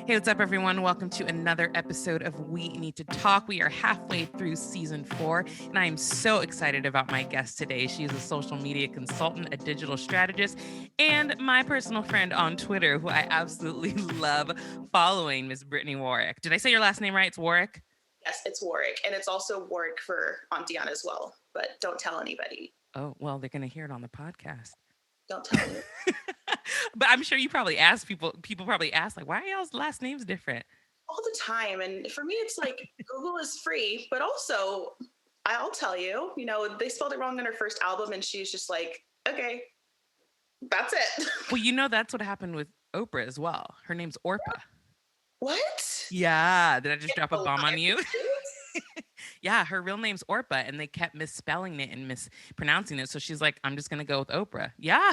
Hey, what's up, everyone? Welcome to another episode of We Need to Talk. We are halfway through season 4, and I am so excited about my guest today. She is a social media consultant, a digital strategist, and my personal friend on Twitter, who I absolutely love following, Miss Brittani Warrick. Did I say your last name right? It's Warrick? Yes, it's Warwick, and it's also Warwick for Aunt Diana as well. But don't tell anybody. Oh, well, they're going to hear it on the podcast. Don't tell anyone But I'm sure you probably ask people probably ask, like, why are y'all's last names different? all the time. And for me, it's like Google is free, but also I'll tell you, they spelled it wrong on her first album, and she's just like, okay, that's it. Well, that's what happened with Oprah as well. Her name's Orpah. What? Yeah. Did I just Get drop a the bomb on you? liars? Yeah, her real name's Orpah, and they kept misspelling it and mispronouncing it. So she's like, I'm just gonna go with Oprah. Yeah.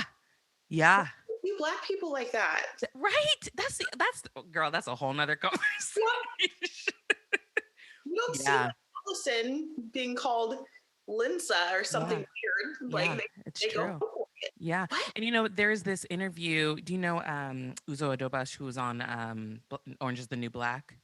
Yeah. You black people like that. Right. That's girl, that's a whole nother conversation. What? You don't see Yeah. Allison being called Linsa or something Yeah. weird. Like Yeah. It's they go true. for it. Yeah. What? And there's this interview. Do you know Uzo Adobash, who was on Orange is the New Black?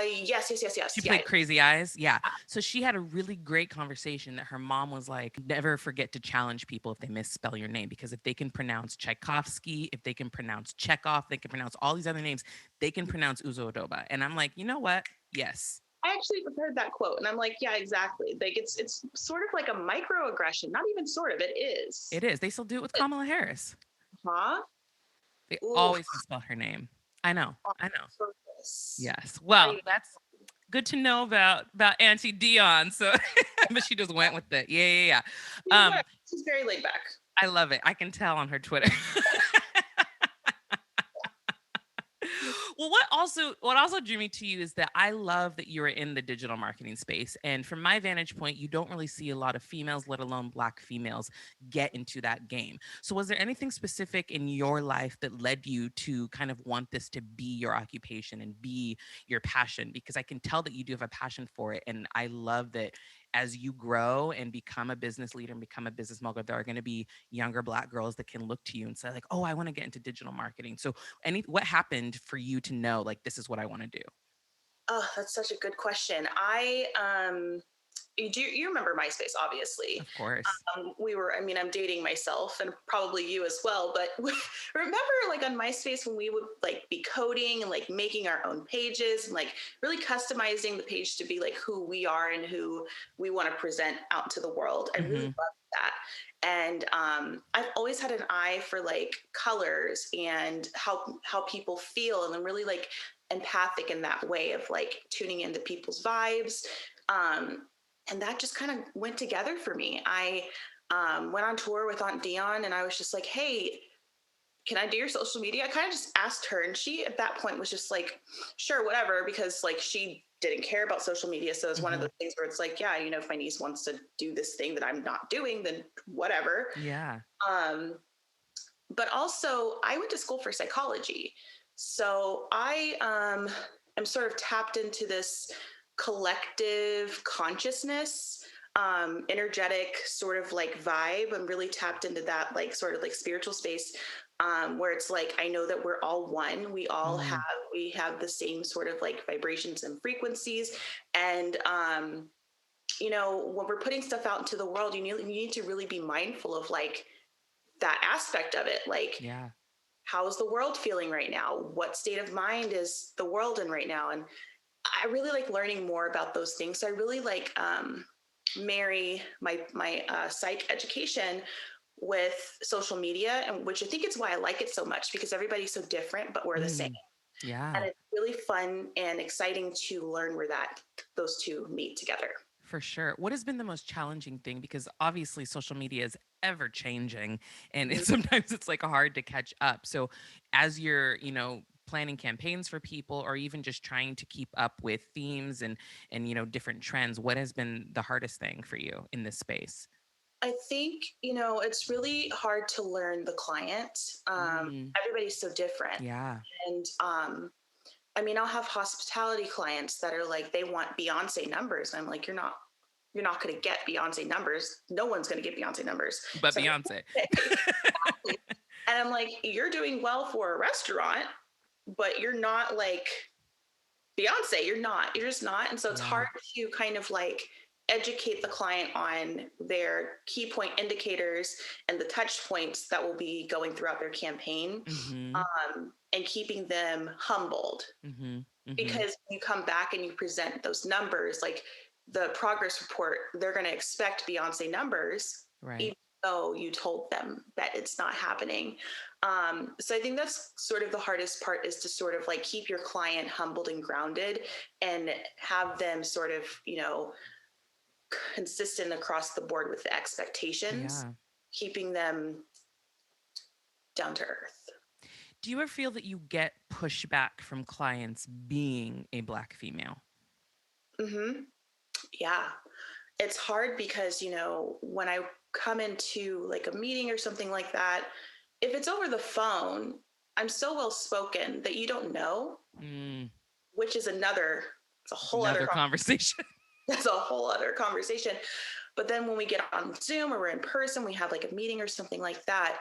Yes, yes, yes, She yes. Yeah. played Crazy Eyes. Yeah. So she had a really great conversation that her mom was like, never forget to challenge people if they misspell your name, because if they can pronounce Tchaikovsky, if they can pronounce Chekhov, they can pronounce all these other names, they can pronounce Uzo Adoba. And I'm like, you know what? Yes, I actually heard that quote, and I'm like, yeah, exactly. Like it's sort of like a microaggression. Not even sort of. It is. it is. They still do it with Kamala Harris. Huh? They Ooh. always misspell her name. I know. On I know. purpose. Yes. Well, I that's good to know about Auntie Dion. So, but she just went with it. Yeah, yeah, yeah. what? She's very laid back. I love it. I can tell on her Twitter. Well, what also drew me to you is that I love that you're in the digital marketing space. And from my vantage point, you don't really see a lot of females, let alone black females, get into that game. So was there anything specific in your life that led you to kind of want this to be your occupation and be your passion? Because I can tell that you do have a passion for it. And I love that as you grow and become a business leader and become a business mogul, there are going to be younger black girls that can look to you and say, like, oh, I want to get into digital marketing. So what happened for you to know, like, this is what I want to do? Oh, that's such a good question. You remember MySpace, obviously. Of course. I'm dating myself and probably you as well, but remember like on MySpace when we would like be coding and like making our own pages and like really customizing the page to be like who we are and who we want to present out to the world. I really Hmm. love that. And I've always had an eye for like colors and how people feel, and I'm really like empathic in that way of like tuning into people's vibes. Um, and that just kind of went together for me. I went on tour with Aunt Dion, and I was just like, hey, can I do your social media? I kind of just asked her, and she at that point was just like, sure, whatever, because like she didn't care about social media. So it's one of Hmm. those things where it's like, yeah, if my niece wants to do this thing that I'm not doing, then whatever. Yeah. Um, but also, I went to school for psychology. So I am sort of tapped into this collective consciousness, energetic sort of like vibe. I'm really tapped into that, like sort of like spiritual space, where it's like I know that we're all one. Mm. We have the same sort of like vibrations and frequencies, and when we're putting stuff out into the world, you need to really be mindful of like that aspect of it. Like, Yeah. how is the world feeling right now? What state of mind is the world in right now? And I really like learning more about those things. So I really like marry my psych education with social media, and which I think is why I like it so much, because everybody's so different, but we're the same. Mm. Yeah. And it's really fun and exciting to learn where those two meet together. For sure. What has been the most challenging thing? Because obviously social media is ever changing, and Mhm. sometimes it's like hard to catch up. So as you're, planning campaigns for people, or even just trying to keep up with themes and different trends, what has been the hardest thing for you in this space? I think, it's really hard to learn the client. Mm. Everybody's so different. Yeah. And I'll have hospitality clients that are like, they want Beyonce numbers. And I'm like, you're not going to get Beyonce numbers. No one's going to get Beyonce numbers. But So, Beyonce. and I'm like, you're doing well for a restaurant. but you're not like Beyonce. You're just not. And so it's Yeah. hard to kind of like educate the client on their key point indicators and the touch points that will be going throughout their campaign, Mhm. and keeping them humbled. Mhm. Mhm. Because you come back and you present those numbers, like the progress report, they're going to expect Beyonce numbers, Right. even though you told them that it's not happening. So I think that's sort of the hardest part, is to sort of like keep your client humbled and grounded, and have them sort of, consistent across the board with the expectations, Yeah. keeping them down to earth. Do you ever feel that you get pushback from clients being a Black female? Mm-hmm. Yeah. It's hard because, when I come into like a meeting or something like that, if it's over the phone, I'm so well spoken that you don't know, Mm, which is it's a it's whole other another conversation. that's a whole other conversation. But then when we get on Zoom or we're in person, we have like a meeting or something like that,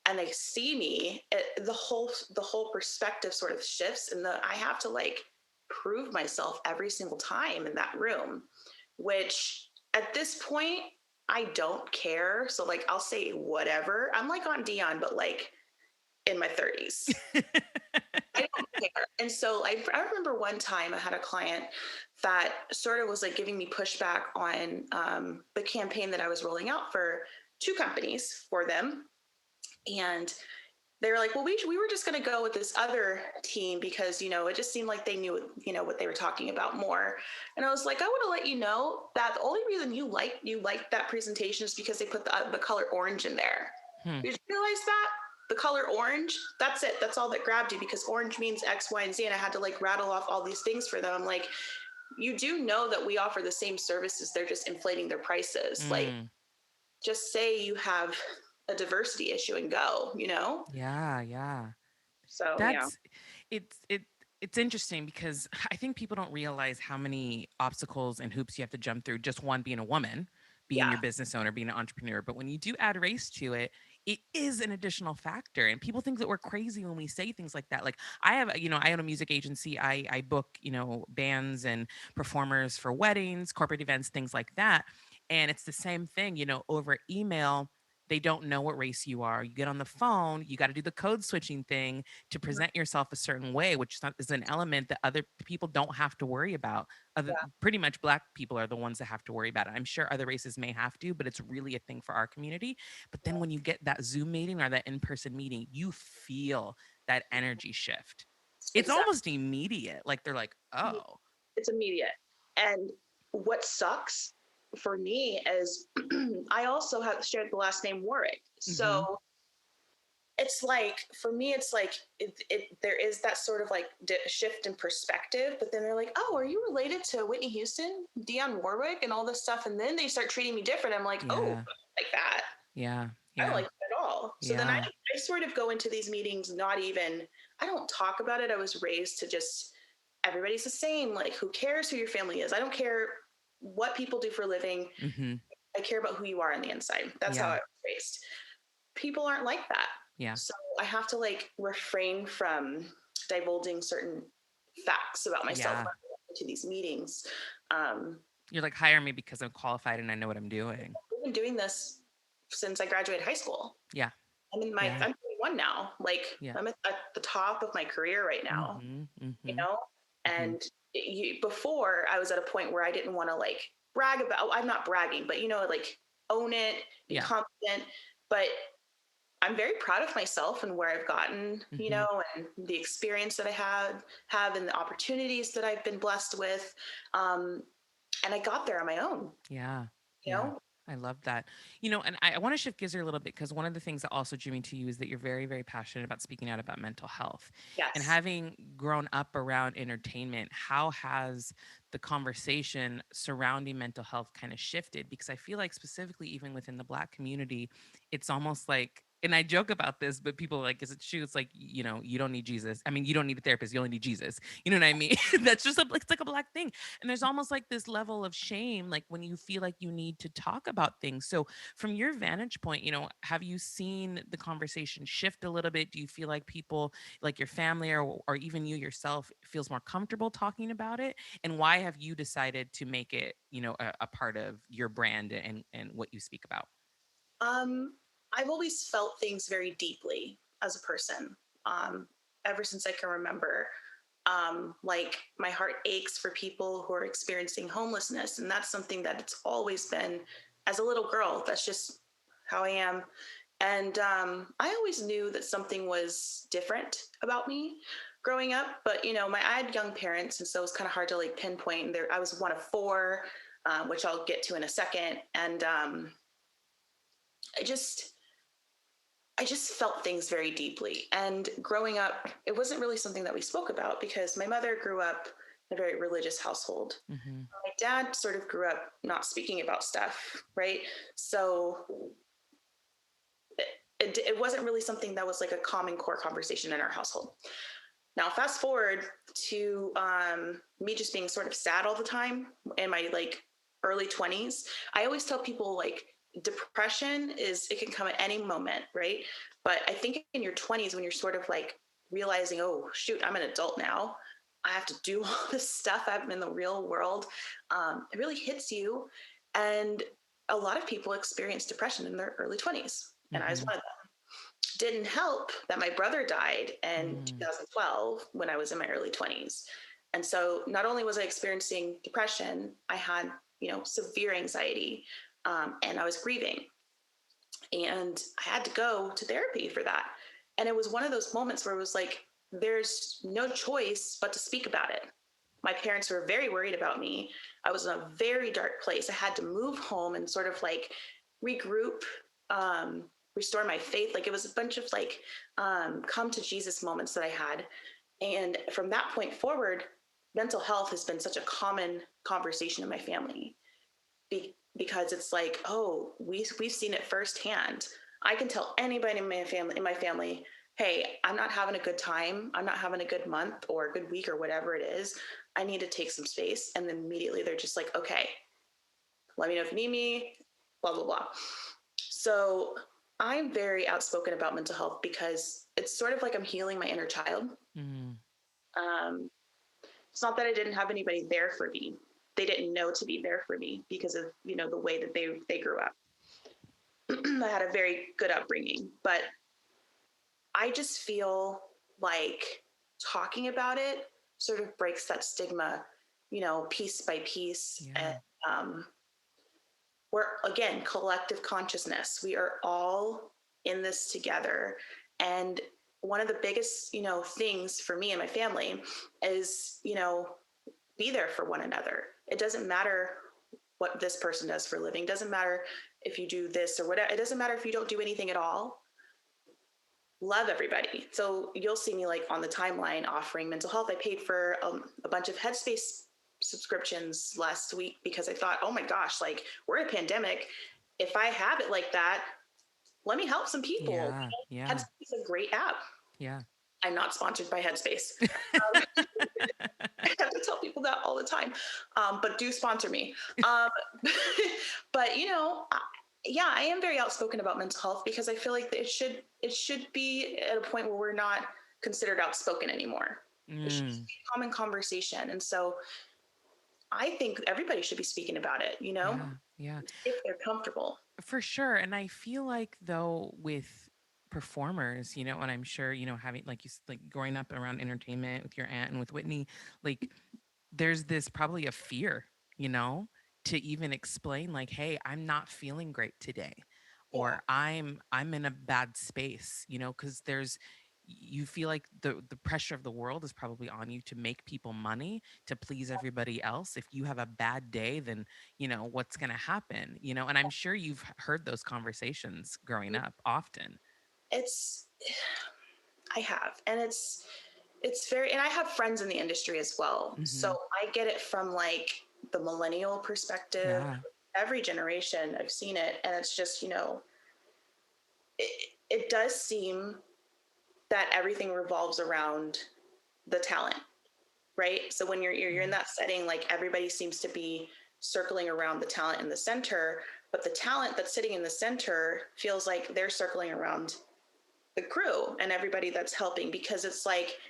and they see me, the whole perspective sort of shifts, and I have to like prove myself every single time in that room, which at this point I don't care. So like I'll say whatever. I'm like on Dion, but like in my 30s. I don't care. And so I remember one time I had a client that sort of was like giving me pushback on the campaign that I was rolling out for two companies for them. And they were like, well, we were just going to go with this other team because, it just seemed like they knew, what they were talking about more. And I was like, I want to let you know that the only reason you liked that presentation is because they put the color orange in there. Hmm. Did you realize that? The color orange, that's it. That's all that grabbed you, because orange means X, Y, and Z. And I had to like rattle off all these things for them. I'm like, you do know that we offer the same services. They're just inflating their prices. Like, Mm. just say you have a diversity issue and go. Yeah, yeah. So, yeah. That's it's it it's interesting because I think people don't realize how many obstacles and hoops you have to jump through, just one being a woman, being Yeah. your business owner, being an entrepreneur. But when you do add race to it, it is an additional factor. And people think that we're crazy when we say things like that. Like I own a music agency. I book, bands and performers for weddings, corporate events, things like that. And it's the same thing, over email. They don't know what race you are. You get on the phone, you got to do the code switching thing to present yourself a certain way, which is an element that other people don't have to worry about. Yeah. Pretty much Black people are the ones that have to worry about it. I'm sure other races may have to, but it's really a thing for our community. But then when you get that Zoom meeting or that in person meeting, you feel that energy shift. It's Exactly. almost immediate. Like they're like, oh, It's immediate. And what sucks for me is I also have shared the last name Warwick. mm-hmm, So it's like, for me, it's like there is that sort of like shift in perspective, but then they're like, oh, are you related to Whitney Houston, Dionne Warwick, and all this stuff? And then they start treating me different. I'm like, oh, yeah, like that. yeah, I don't yeah, like that at all. So then I, yeah, I sort of go into these meetings not even, I don't talk about it. I was raised to just, everybody's the same. Like, who cares who your family is? I don't care what people do for a living. mm-hmm, I care about who you are on the inside. That's how I yeah, was raised. People aren't like that. yeah, So I have to like refrain from divulging certain facts about myself yeah. when I go into these meetings. Um, You're like, hire me because I'm qualified and I know what I'm doing. I've been doing this since I graduated high school. Yeah. Yeah. I'm 21 now. Like, Yeah. I'm at the top of my career right now, Mhm. you Mhm. know? Mhm. And before, I was at a point where I didn't want to like brag about, I'm not bragging, but like own it, be Yeah. confident. But I'm very proud of myself and where I've gotten, Mhm. and the experience that I have and the opportunities that I've been blessed with. Um, and I got there on my own, Yeah. you Yeah. know? I love that. And I want to shift gears here a little bit because one of the things that also drew me to you is that you're very, very passionate about speaking out about mental health. And Yes. having grown up around entertainment, how has the conversation surrounding mental health kind of shifted? Because I feel like specifically even within the Black community, it's almost like and I joke about this, but people are like, "Is it true?" It's like, you don't need Jesus. I mean, you don't need a therapist. You only need Jesus. You know what I mean? That's just it's like a black thing. And there's almost like this level of shame, like when you feel like you need to talk about things. So, from your vantage point, have you seen the conversation shift a little bit? Do you feel like people, like your family or even you yourself, feels more comfortable talking about it? And why have you decided to make it, a part of your brand and what you speak about? Um, I've always felt things very deeply as a person, um, ever since I can remember. Like my heart aches for people who are experiencing homelessness, and that's something that it's always been as a little girl. That's just how I am. And I always knew that something was different about me growing up. But I had young parents, and so it was kind of hard to like pinpoint. And I was one of four, which I'll get to in a second. And I just I just felt things very deeply. And growing up, it wasn't really something that we spoke about because my mother grew up in a very religious household. Mhm. My dad sort of grew up not speaking about stuff, right? So it wasn't really something that was like a common core conversation in our household. Now, fast forward to me just being sort of sad all the time in my like early 20s. I always tell people like depression it can come at any moment, right? But I think in your 20s, when you're sort of like realizing, oh, shoot, I'm an adult now. I have to do all this stuff. I'm in the real world. It really hits you. And a lot of people experience depression in their early 20s. And I was Mhm. one of them. Didn't help that my brother died in Mm. 2012 when I was in my early 20s. And so not only was I experiencing depression, I had, severe anxiety, and I was grieving. And I had to go to therapy for that. And it was one of those moments where it was like, there's no choice but to speak about it. My parents were very worried about me. I was in a very dark place. I had to move home and sort of like regroup, restore my faith. Like it was a bunch of like come to Jesus moments that I had. And from that point forward, mental health has been such a common conversation in my family because it's like, oh, we've seen it firsthand. I can tell anybody in my family, hey, I'm not having a good time. I'm not having a good month or a good week or whatever it is. I need to take some space. And then immediately they're just like, okay, let me know if you need me, blah, blah, blah. So I'm very outspoken about mental health because it's sort of like I'm healing my inner child. Mm. Um, it's not that I didn't have anybody there for me. They didn't know to be there for me because of, the way that they grew up. I had a very good upbringing, but I just feel like talking about it sort of breaks that stigma, piece by piece. And Yeah. um, we're, again, collective consciousness. We are all in this together. And one of the biggest, things for me and my family is, be there for one another. It doesn't matter what this person does for a living. It doesn't matter if you do this or whatever. It doesn't matter if you don't do anything at all. Love everybody. So you'll see me like on the timeline offering mental health. I paid for a bunch of Headspace subscriptions last week because I thought, oh my gosh, like we're in a pandemic. If I have it like that, let me help some people. Yeah. Yeah. Headspace is a great app. Yeah. I'm not sponsored by Headspace. Um, I have to tell people that all the time, but do sponsor me. Um, but yeah, I am very outspoken about mental health because I feel like it should be at a point where we're not considered outspoken anymore. It should just Mm. be a common conversation, and so I think everybody should be speaking about it. Yeah. Yeah. If they're comfortable. For sure. And I feel like though with performers, and I'm sure, having like like growing up around entertainment with your aunt and with Whitney, like there's this probably a fear, you know, to even explain like, "Hey, I'm not feeling great today," Yeah. or I'm in a bad space, because you feel like the pressure of the world is probably on you to make people money to please everybody else. If you have a bad day, then what's going to happen, and I'm sure you've heard those conversations growing up often. It's I have, and it's very, and I have friends in the industry as well. So Hmm. I get it from like the millennial perspective. Yeah. Every generation I've seen it, and it's just, it, it does seem that everything revolves around the talent, right? So when you're in Mhm. that setting, like everybody seems to be circling around the talent in the center, but the talent that's sitting in the center feels like they're circling around the crew and everybody that's helping, because it's like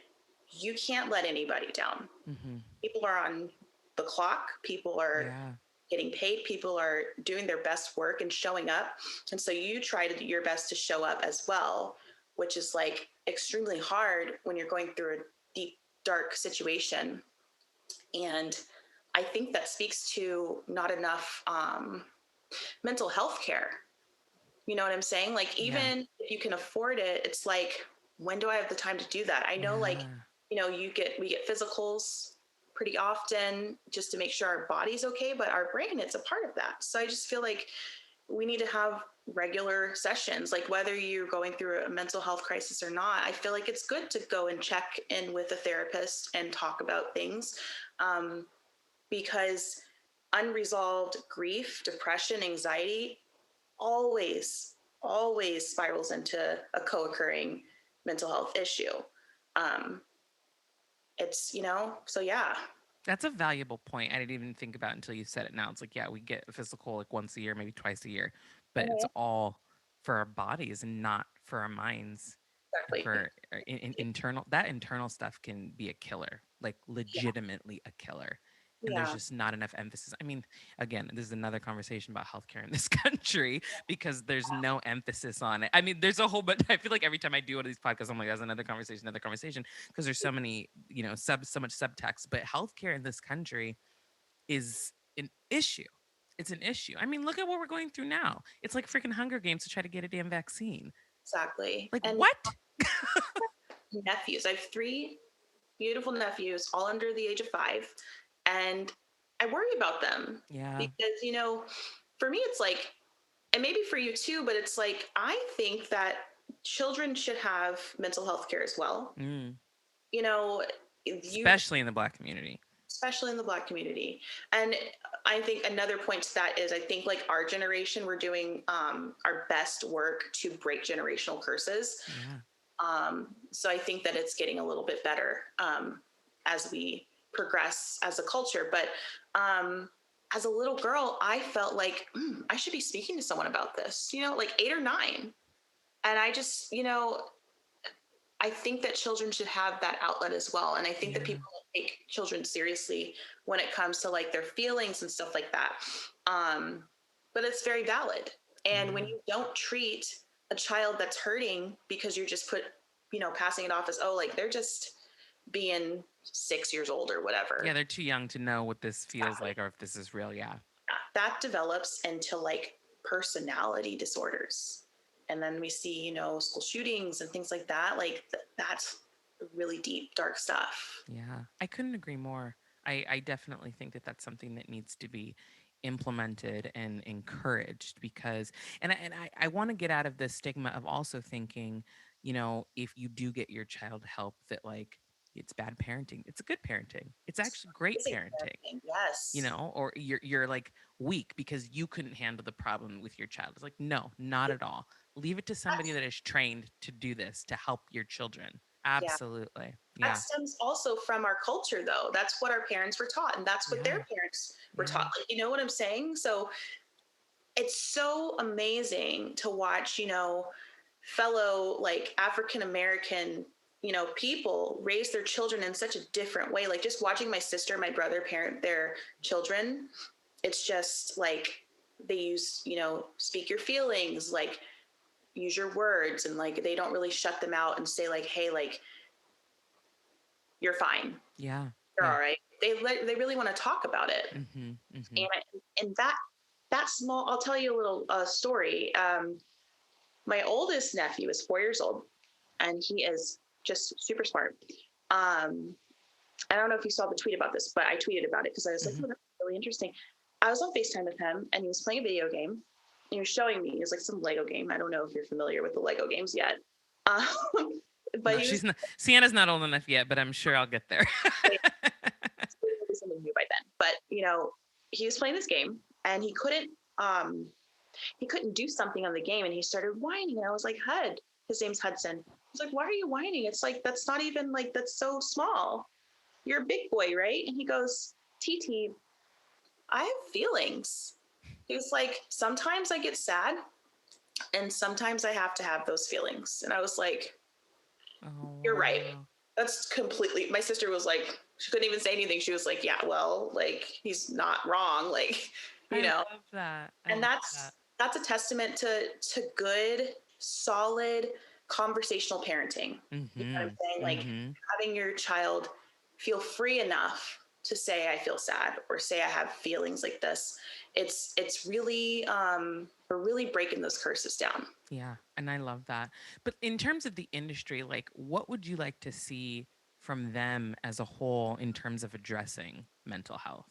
you can't let anybody down. Mhm. People are on the clock, people are Yeah. getting paid, people are doing their best work and showing up. And so you try to do your best to show up as well, which is like extremely hard when you're going through a deep, dark situation. And I think that speaks to not enough mental health care. You know what I'm saying? Like, Yeah. even if you can afford it, it's like, when do I have the time to do that? I know, like, Yeah. we get physicals pretty often just to make sure our body's okay, but our brain, it's a part of that. So I just feel like we need to have regular sessions, like whether you're going through a mental health crisis or not. I feel like it's good to go and check in with a therapist and talk about things, um, because unresolved grief, depression, anxiety always, always spirals into a co-occurring mental health issue. Um, so yeah, That's a valuable point. I didn't even think about until you said it now. It's like, yeah, we get a physical like once a year, maybe twice a year, but it's mhm, all for our bodies and not for our minds and exactly. for internal. That internal stuff can be a killer, like Yeah, legitimately a killer. And there's yeah, just not enough emphasis. I mean, again, this is another conversation about healthcare in this country because there's no emphasis on it. I mean, there's a whole bunch. I feel like every time I do one of these podcasts, I'm like, that's another conversation, because there's so many, so much subtext. But healthcare in this country is an issue. It's an issue. I mean, look at what we're going through now. It's like freaking Hunger Games to try to get a damn vaccine. exactly. Like And what? nephews, I have three beautiful nephews, all under the age of 5, and I worry about them Yeah. because, for me, it's like, and maybe for you too, but it's like, I think that children should have mental health care as well. Mm. You know, you Especially in the Black community. especially in the Black community. And I think another point to that is, I think, like, our generation, we're doing our best work to break generational curses. Yeah. So I think that it's getting a little bit better as we progress as a culture. But as a little girl, I felt like, I should be speaking to someone about this, like 8 or 9. And I just, I think that children should have that outlet as well. And I think that Yeah. people don't take children seriously when it comes to like their feelings and stuff like that. Um, but it's very valid. And when Yeah. you don't treat a child that's hurting because you're just passing it off as, oh, like they're just being 6 years old or Yeah, whatever. they're too young to know what this feels Exactly. like or if this is real. Yeah. That develops into like personality disorders. And then we see, school shootings and things like that. Like that's really deep, dark stuff. Yeah, I couldn't agree more. I definitely think that that's something that needs to be implemented and encouraged because, I want to get out of the stigma of also thinking, if you do get your child help, that like it's bad parenting. It's a good parenting. It's actually great Amazing parenting, parenting. Yes. or you're like weak because you couldn't handle the problem with your child. It's like, no, not at all. Leave it to somebody That's, that is trained to do this to help your children. yeah. Absolutely. That Yeah. stems also from our culture, though. That's what our parents were taught, and that's what Yeah. their parents were Yeah. taught. Like, you know what I'm saying? So it's so amazing to watch, fellow like African American, people raise their children in such a different way. Like, just watching my sister, my brother parent their children, it's just like they use, speak your feelings, like use your words, and like they don't really shut them out and say like, hey, like you're fine, Yeah. you're Yeah. all right. They really want to talk about it. Mhm. Mhm. And that small, I'll tell you a little story. My oldest nephew is 4 years old, and he is just super smart. Um, I don't know if you saw the tweet about this, but I tweeted about it because I was like, Mhm. oh, that's really interesting. I was on FaceTime with him, and he was playing a video game. He was showing me, it was like some Lego game. I don't know if you're familiar with the Lego games yet. Um, but No, he was she's not. Sienna's not old enough yet, but I'm sure I'll get there. something new by then. But he was playing this game, and he couldn't do something on the game, and he started whining, and I was like, Hud, his name's Hudson. He's like, why are you whining? It's like, that's not even like, that's so small. You're a big boy, right? And he goes, TT, I have feelings. He was like, sometimes I get sad and sometimes I have to have those feelings. And I was like, Oh, you're right. wow. That's completely, my sister was like, she couldn't even say anything. She was like, yeah, well, like he's not wrong. Like, you I know, love that. I and love that. that's a testament to good, solid conversational parenting. You know what I'm Mhm. saying? Like Mhm. having your child feel free enough to say I feel sad or say I have feelings like this. It's really we're really breaking those curses down. Yeah, and I love that. But in terms of the industry, like what would you like to see from them as a whole in terms of addressing mental health?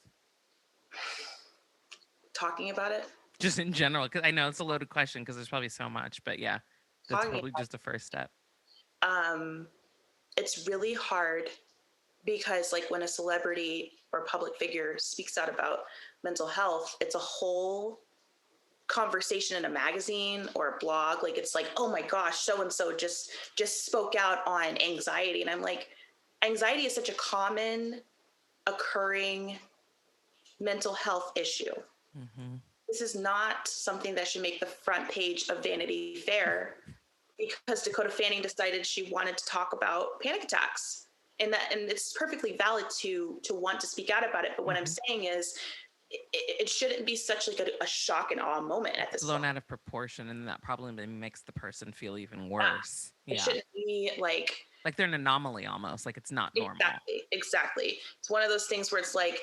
Talking about it, Just in general, cuz I know it's a loaded question because there's probably so much, but yeah, that's talking probably just the first step. um it's really hard because like when a celebrity or public figure speaks out about mental health, it's a whole conversation in a magazine or a blog. Like it's like, oh my gosh, so and so just spoke out on anxiety. And I'm like, anxiety is such a common occurring mental health issue. Mhm. This is not something that should make the front page of Vanity Fair because Dakota Fanning decided she wanted to talk about panic attacks. And it's perfectly valid to want to speak out about it. But what I'm Mhm. saying is it shouldn't be such like a shock and awe moment at It's this blown point. out of proportion and that probably makes the person feel even Yeah. worse. It Yeah. shouldn't be like Like they're an anomaly almost, like it's not normal. exactly. It's one of those things where it's like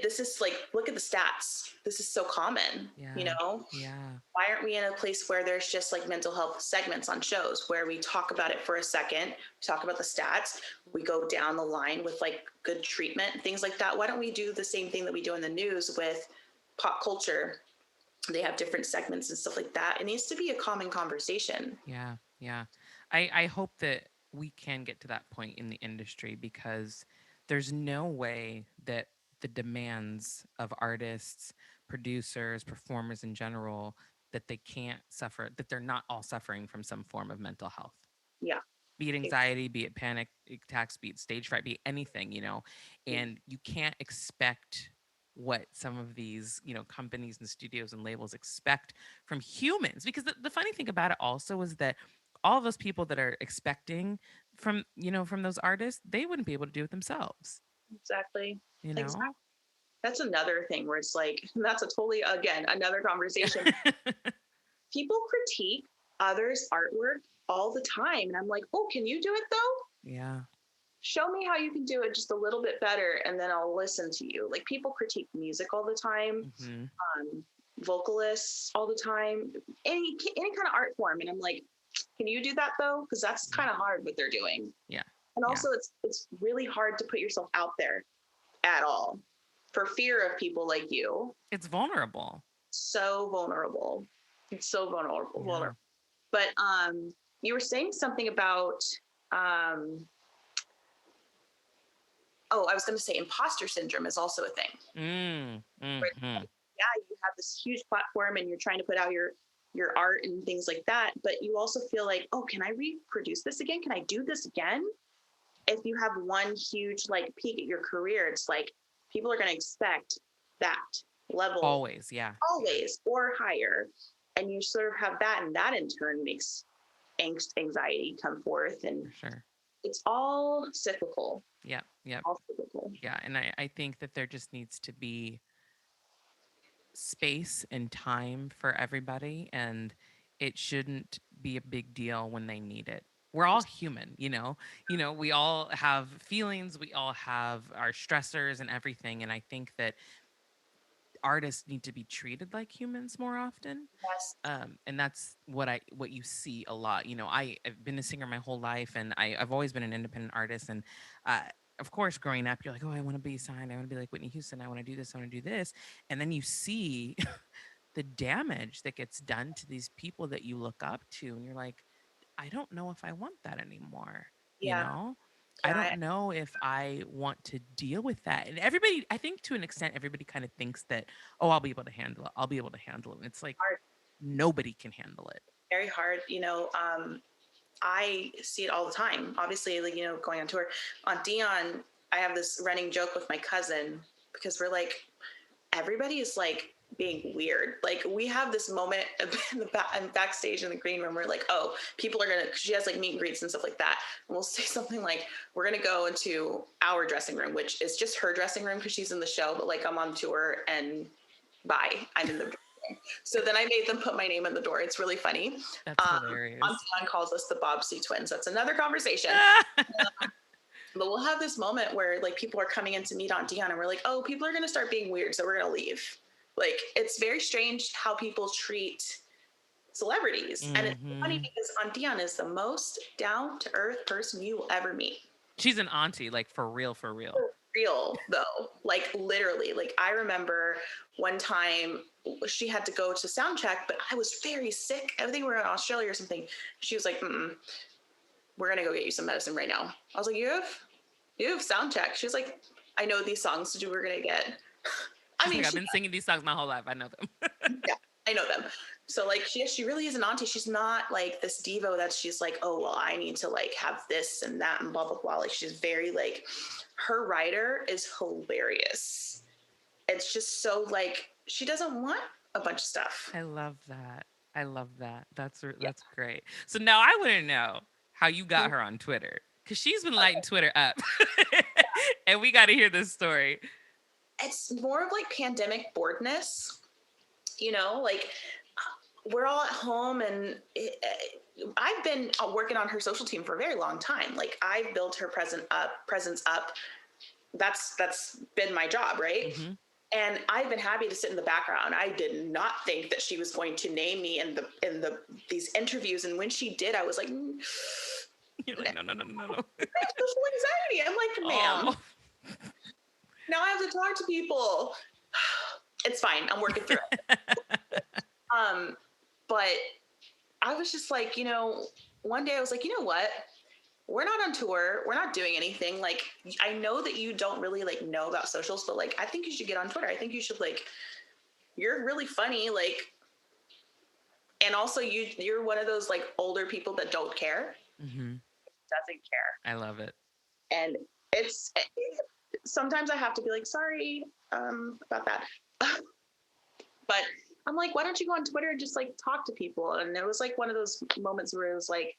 this is like look at the stats. This is so common, you Yeah. know? Yeah. Why aren't we in a place where there's just like mental health segments on shows where we talk about it for a second, we talk about the stats, we go down the line with like good treatment, things like that. Why don't we do the same thing that we do in the news with pop culture? They have different segments and stuff like that. It needs to be a common conversation. Yeah, yeah. I hope that we can get to that point in the industry because there's no way that the demands of artists, producers, performers in general that they can't suffer, that they're not all suffering from some form of mental health. Yeah. Be it anxiety, be it panic attacks, be it stage fright, be it anything, and you can't expect what some of these, companies and studios and labels expect from humans. Because the funny thing about it also is that all those people that are expecting from those artists, they wouldn't be able to do it themselves, Exactly. you Exactly. know? That's another thing where it's like, that's a totally, again, another conversation. Yeah. People critique others' artwork all the time. And I'm like, oh, can you do it though? Yeah. Show me how you can do it just a little bit better. And then I'll listen to you. Like people critique music all the time, Hmm. um, vocalists all the time, any kind of art form. And I'm like, can you do that though? Because that's Yeah. kind of hard what they're doing. Yeah. And Yeah. also it's really hard to put yourself out there at all for fear of people like you. It's vulnerable. So vulnerable. It's so vulnerable. Yeah. But you were saying something about um, oh, I was going to say imposter syndrome is also a thing. Mm. Where it's Hmm. like, yeah, you have this huge platform and you're trying to put out your art and things like that, but you also feel like, oh, can I reproduce this again? Can I do this again? If you have one huge like peak at your career, it's like people are going to expect that level Always. Yeah. always or higher, and you sort of have that, and that in turn makes anxiety come forth, and For sure. it's all cyclical, Yep. Yep. all cyclical. Yeah, and I think that there just needs to be space and time for everybody, and it shouldn't be a big deal when they need it. We're all human, we all have feelings, we all have our stressors and everything, and I think that artists need to be treated like humans more often. Yes. And that's what you see a lot. I've been a singer my whole life, and I've always been an independent artist. And uh, of course, growing up, you're like, oh, I want to be signed. I want to be like Whitney Houston. I want to do this. I want to do this. And then you see the damage that gets done to these people that you look up to, and you're like, I don't know if I want that anymore. You Yeah. know, I Yeah. don't know if I want to deal with that. And everybody, I think to an extent, everybody kind of thinks that, oh, I'll be able to handle it. I'll be able to handle it. And it's like Art. nobody can handle it. very hard. I see it all the time. Obviously, like, going on tour. On Dion, I have this running joke with my cousin because we're like, everybody is like being weird. Like we have this moment in the backstage in the green room. We're like, oh, people are gonna. She has like meet and greets and stuff like that. And we'll say something like, we're gonna go into our dressing room, which is just her dressing room because she's in the show. But like I'm on tour and bye, I'm in the. So then I made them put my name in the door. It's really funny. That's hilarious. Anton calls us the Bobbsey twins. That's another conversation. But we'll have this moment where like people are coming in to meet Aunt Dion and we're like, oh, people are going to start being weird. So we're going to leave. Like, it's very strange how people treat celebrities. And it's funny because Aunt Dion is the most down to earth person you will ever meet. She's an auntie, like for real, for real. For real though, like literally. Like I remember one time she had to go to sound check, but I was very sick. I think we were in Australia or something. She was like, we're going to go get you some medicine right now. I was like, you have sound check. She was like, I know these songs that we're going to get. I've been singing these songs my whole life. I know them. Yeah, I know them. So like, she really is an auntie. She's not like this diva that she's like, oh, well, I need to like have this and that and blah, blah, blah. Like she's very like, her writer is hilarious. It's just so like, she doesn't want a bunch of stuff. I love that. I love that. That's great. So now I want to know how you got her on Twitter, because she's been lighting Twitter up. And we got to hear this story. It's more of like pandemic boredness, like we're all at home and I've been working on her social team for a very long time. Like I've built her presence up. That's been my job. Right. Mm-hmm. And I've been happy to sit in the background. I did not think that she was going to name me in these interviews. And when she did, I was like, you're like, no. I have social anxiety. I'm like, ma'am, now I have to talk to people. It's fine. I'm working through it. But I was just like, one day I was like, you know what? We're not on tour. We're not doing anything. Like, I know that you don't really like know about socials, but like, I think you should get on Twitter. I think you should like, you're really funny. Like, and also you're one of those like older people that don't care. Mm-hmm. Doesn't care. I love it. And sometimes I have to be like, sorry, about that. But I'm like, why don't you go on Twitter and just like talk to people? And it was like one of those moments where it was like,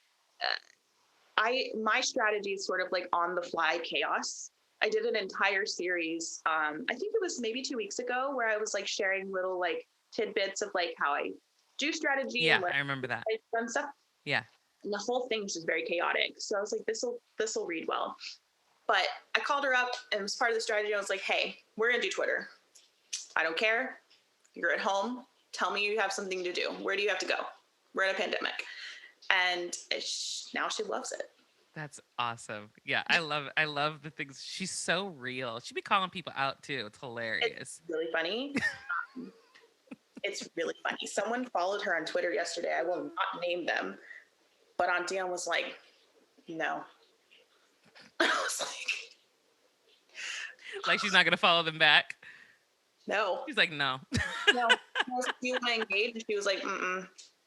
my strategy is sort of like on the fly chaos. I did an entire series. I think it was maybe 2 weeks ago where I was like sharing little like tidbits of like how I do strategy. Yeah, and, like, I remember that. Fun stuff. Yeah. And the whole thing was just very chaotic. So I was like, this will read well. But I called her up and it was part of the strategy. I was like, hey, we're going to do Twitter. I don't care. You're at home. Tell me you have something to do. Where do you have to go? We're in a pandemic. And now she loves it. That's awesome. Yeah, I love the things. She's so real. She be calling people out too. It's hilarious. It's really funny. It's really funny. Someone followed her on Twitter yesterday. I will not name them. But Aunt Dion was like, no. I was like she's not going to follow them back? No. She's like, no. No. I was like, do you want to engage? And she was like,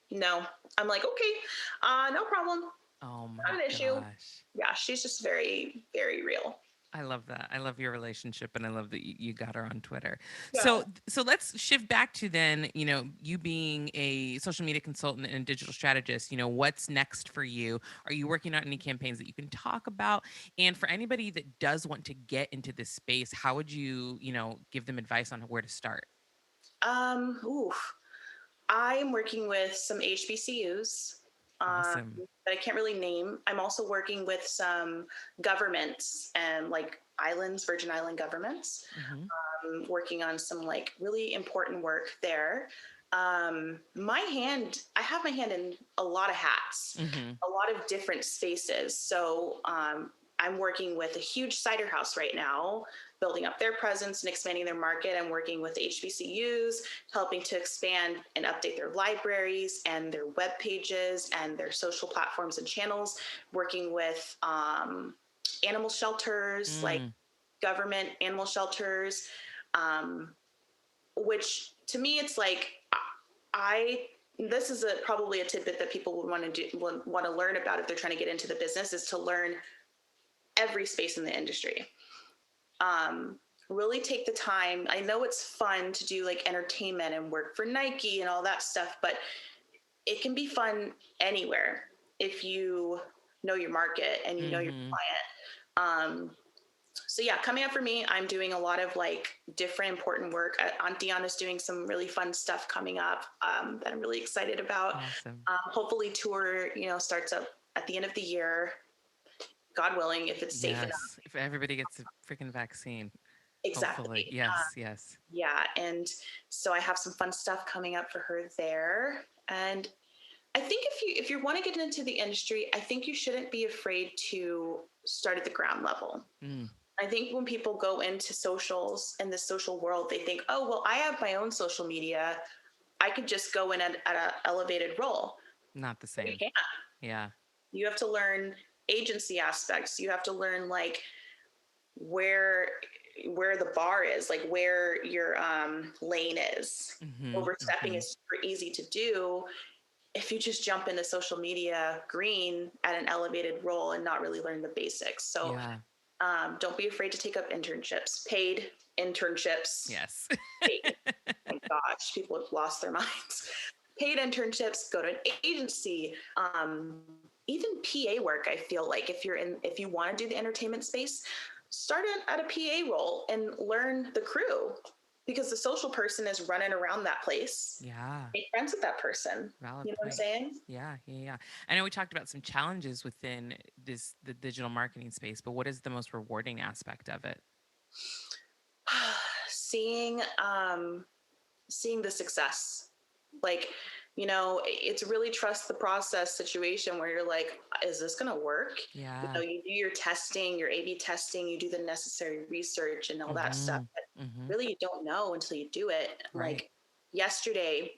no. I'm like, okay, no problem. Oh my Not an issue. gosh. Yeah, she's just very, very real. I love that. I love your relationship, and I love that you got her on Twitter. Yeah. So let's shift back to then, you being a social media consultant and digital strategist, what's next for you? Are you working on any campaigns that you can talk about? And for anybody that does want to get into this space, how would you, give them advice on where to start? I'm working with some HBCUs. Awesome. That I can't really name. I'm also working with some governments and like islands, Virgin Island governments, working on some like really important work there. I have my hand in a lot of hats, a lot of different spaces. So I'm working with a huge cider house right now, building up their presence and expanding their market. I'm working with HBCUs, helping to expand and update their libraries and their web pages and their social platforms and channels, working with animal shelters, like government animal shelters, which to me, it's like, I this is probably a tidbit that people would want to learn about if they're trying to get into the business, is to learn every space in the industry. Really take the time. I know it's fun to do like entertainment and work for Nike and all that stuff, but it can be fun anywhere if you know your market and you know your Mm-hmm. client. So yeah, coming up for me, I'm doing a lot of like different important work. Aunt Dionna's doing some really fun stuff coming up that I'm really excited about. Awesome. Hopefully tour, starts up at the end of the year, God willing, if it's safe enough. Yes. If everybody gets a freaking vaccine, hopefully. Exactly. Yes, yes. Yeah. And so I have some fun stuff coming up for her there. And I think if you want to get into the industry, I think you shouldn't be afraid to start at the ground level. Mm, I think when people go into socials in the social world, they think, oh, well, I have my own social media. I could just go in at an elevated role. not the But you same. can't. Yeah. You have to learn agency aspects. You have to learn like where the bar is, like where your lane is. Mm-hmm. Overstepping Mm-hmm. is super easy to do if you just jump into social media green at an elevated role and not really learn the basics. So Yeah. don't be afraid to take up internships, paid internships. Yes. Paid. Oh my gosh, people have lost their minds. Paid internships, go to an agency, even PA work. I feel like if you want to do the entertainment space, start at a PA role and learn the crew, because the social person is running around that place. Yeah. Make friends with that person. Valid You know what I'm point. saying? Yeah, yeah, yeah. I know we talked about some challenges within the digital marketing space, but what is the most rewarding aspect of it? seeing seeing the success, like, it's really trust the process situation where you're like, is this going to work? Yeah. You do your testing, your A/B testing, you do the necessary research and all that stuff, Mm-hmm. but Mm-hmm. really you don't know until you do it. Right. Like yesterday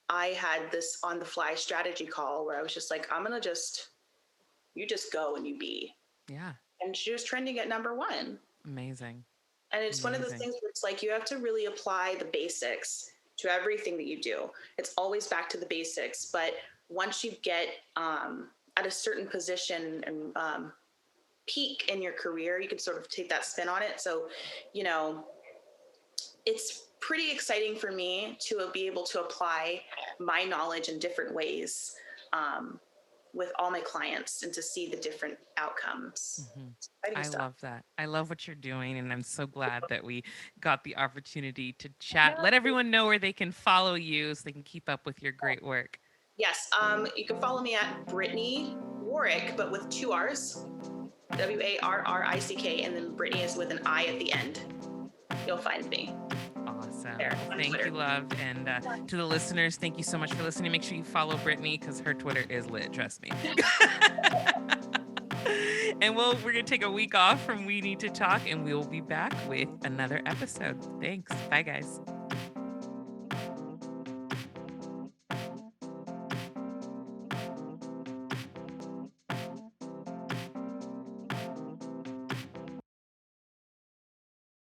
I had this on the fly strategy call where I was just like, you just go and you be. Yeah. And she was trending at number one. Amazing. And it's one of those Amazing. things where it's like you have to really apply the basics to everything that you do. It's always back to the basics. But once you get at a certain position and peak in your career, you can sort of take that spin on it. So, you know, it's pretty exciting for me to be able to apply my knowledge in different ways with all my clients and to see the different outcomes. Hmm. It's exciting I stuff. love that. I love what you're doing. And I'm so glad that we got the opportunity to chat. Yeah. Let everyone know where they can follow you so they can keep up with your great work. Yes. You can follow me at Brittani Warrick, but with two R's, Warrick, and then Brittany is with an I at the end. You'll find me Awesome. there Well, on thank you, Twitter. love. And to the listeners, thank you so much for listening. Make sure you follow Brittany because her Twitter is lit. Trust me. And we're going to take a week off from We Need to Talk, and we will be back with another episode. Thanks. Bye, guys.